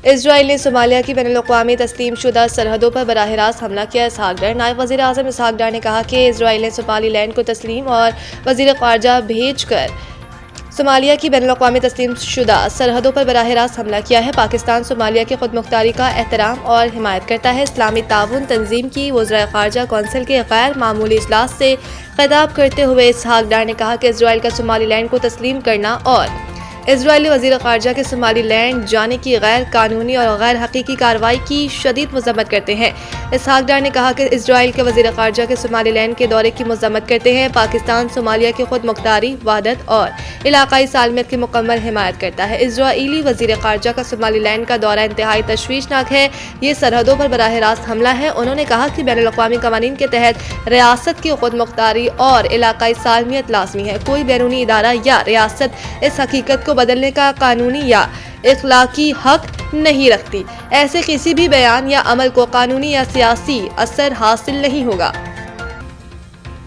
اسرائیل نے صومالیہ کی بین الاقوامی تسلیم شدہ سرحدوں پر براہ راست حملہ کیا۔ اسحاق ڈار نائب وزیر اعظم اسحاق ڈار نے کہا کہ اسرائیل نے صومالی لینڈ کو تسلیم اور وزیر خارجہ بھیج کر صومالیہ کی بین الاقوامی تسلیم شدہ سرحدوں پر براہ راست حملہ کیا ہے۔ پاکستان صومالیہ کی خود مختاری کا احترام اور حمایت کرتا ہے۔ اسلامی تعاون تنظیم کی وزرائے خارجہ کونسل کے غیر معمولی اجلاس سے خطاب کرتے ہوئے اسحاق ڈار نے کہا کہ اسرائیل کا صومالی لینڈ کو تسلیم کرنا اور اسرائیلی وزیر خارجہ کے صومالی لینڈ جانے کی غیر قانونی اور غیر حقیقی کارروائی کی شدید مذمت کرتے ہیں۔ اسحاق ڈار نے کہا کہ اسرائیل کے وزیر خارجہ کے صومالی لینڈ کے دورے کی مذمت کرتے ہیں۔ پاکستان صومالیہ کی خود مختاری، وحدت اور علاقائی سالمیت کی مکمل حمایت کرتا ہے۔ اسرائیلی وزیر خارجہ کا صومالی لینڈ کا دورہ انتہائی تشویشناک ہے۔ یہ سرحدوں پر براہ راست حملہ ہے۔ انہوں نے کہا کہ بین الاقوامی قوانین کے تحت ریاست کی خود مختاری اور علاقائی سالمیت لازمی ہے۔ کوئی بیرونی ادارہ یا ریاست اس حقیقت کو بدلنے کا قانونی یا اخلاقی حق نہیں رکھتی۔ ایسے کسی بھی بیان یا عمل کو قانونی یا سیاسی اثر حاصل نہیں ہوگا۔